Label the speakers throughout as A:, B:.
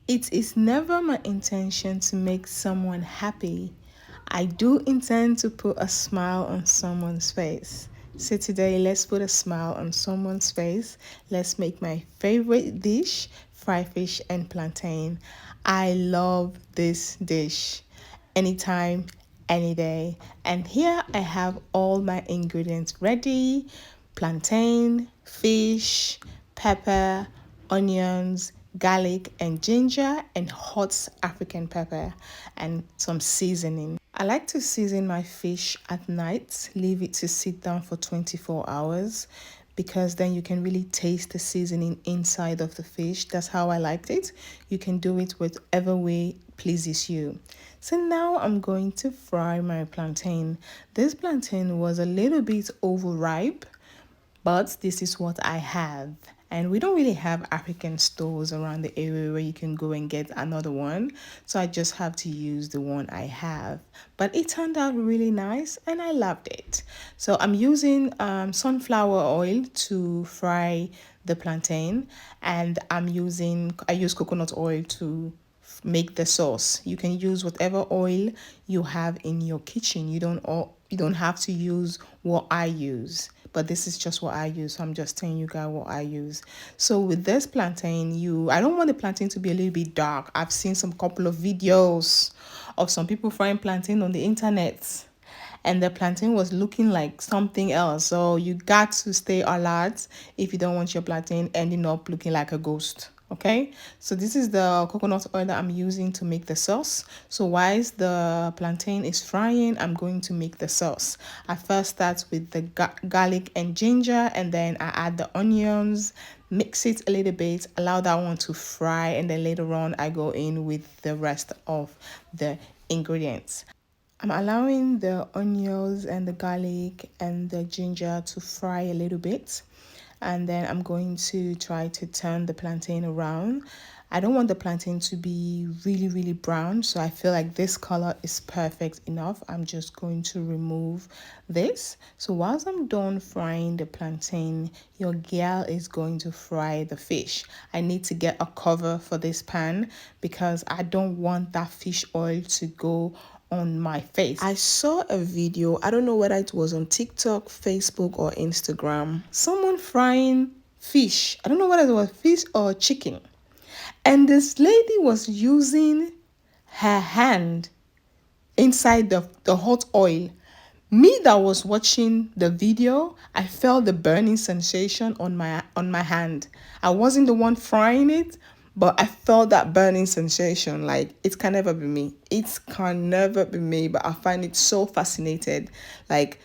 A: It is never my intention to make someone happy. I do intend to put a smile on someone's face. So today, let's put a smile on someone's face. Let's make my favorite dish, fried fish and plantain. I love this dish anytime, any day. And here I have all my ingredients ready: plantain, fish, pepper, onions, garlic and ginger, and hot African pepper, and some seasoning. I like to season my fish at night, leave it to sit down for 24 hours, because then you can really taste the seasoning inside of the fish. That's how I liked it. You can do it whatever way pleases you. So now I'm going to fry my plantain. This plantain was a little bit overripe, but this is what I have. And we don't really have African stores around the area where you can go and get another one. So I just have to use the one I have. But it turned out really nice and I loved it. So I'm using sunflower oil to fry the plantain, and I use coconut oil to make the sauce. You can use whatever oil you have in your kitchen. You don't have to use what I use, but this is just what I use. So I'm just telling you guys what I use. So with this plantain, I don't want the plantain to be a little bit dark. I've seen some couple of videos of some people frying plantain on the internet, and the plantain was looking like something else. So you got to stay alert if you don't want your plantain ending up looking like a ghost. Okay, so this is the coconut oil that I'm using to make the sauce. So whilst the plantain is frying, I'm going to make the sauce. I first start with the garlic and ginger, and then I add the onions, mix it a little bit, allow that one to fry, and then later on I go in with the rest of the ingredients. I'm allowing the onions and the garlic and the ginger to fry a little bit. And then I'm going to try to turn the plantain around. I don't want the plantain to be really, really brown. So I feel like this color is perfect enough. I'm just going to remove this. So whilst I'm done frying the plantain, your girl is going to fry the fish. I need to get a cover for this pan because I don't want that fish oil to go on my face. I saw a video, I don't know whether it was on TikTok, Facebook, or Instagram. Someone frying fish. I don't know whether it was fish or chicken. And this lady was using her hand inside the hot oil. Me that was watching the video, I felt the burning sensation on my hand. I wasn't the one frying it, but I felt that burning sensation. Like, it can never be me. It can never be me, but I find it so fascinated. Like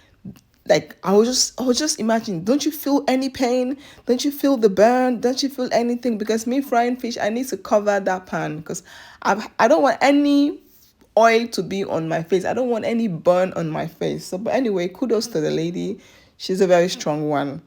A: I was just imagine, don't you feel any pain? Don't you feel the burn? Don't you feel anything? Because me frying fish, I need to cover that pan because I don't want any oil to be on my face. I don't want any burn on my face. So, but anyway, kudos to the lady. She's a very strong one.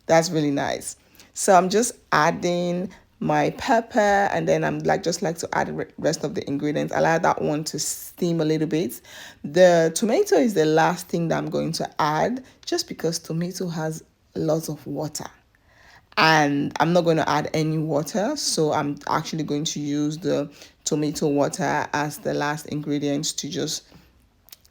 A: That's really nice. So I'm just adding my pepper, and then I'm just like to add the rest of the ingredients. Allow that one to steam a little bit. The tomato is the last thing that I'm going to add, just because tomato has lots of water. And I'm not going to add any water, so I'm actually going to use the tomato water as the last ingredients to just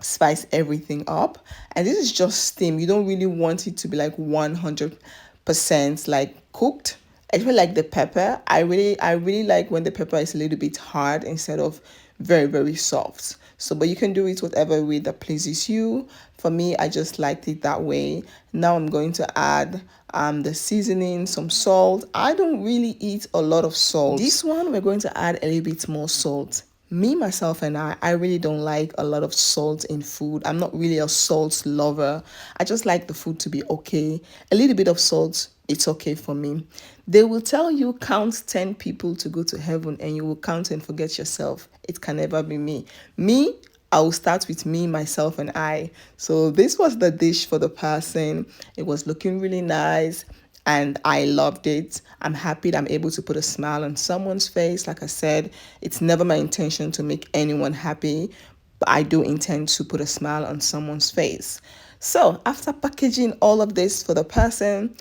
A: spice everything up. And this is just steam. You don't really want it to be like 100% like cooked. I feel like the pepper, I really like when the pepper is a little bit hard instead of very, very soft. So, but you can do it whatever way that pleases you. For me, I just liked it that way. Now I'm going to add the seasoning, some salt. I don't really eat a lot of salt. This one, we're going to add a little bit more salt. Me, myself, and I really don't like a lot of salt in food. I'm not really a salt lover. I just like the food to be okay. A little bit of salt, it's okay for me. They will tell you count 10 people to go to heaven, and you will count and forget yourself. It can never be me. Me, I will start with me, myself, and I. So this was the dish for the person. It was looking really nice, and I loved it. I'm happy that I'm able to put a smile on someone's face. Like I said, it's never my intention to make anyone happy, but I do intend to put a smile on someone's face. So after packaging all of this for the person,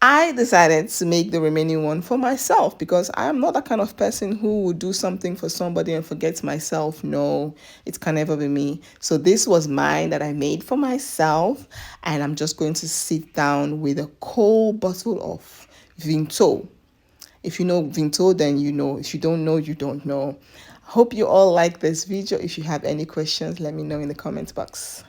A: I decided to make the remaining one for myself because I am not that kind of person who would do something for somebody and forget myself. No, it can never be me. So this was mine that I made for myself, and I'm just going to sit down with a cold bottle of Vinto. If you know Vinto, then you know. If you don't know, you don't know. Hope you all like this video. If you have any questions, let me know in the comment box.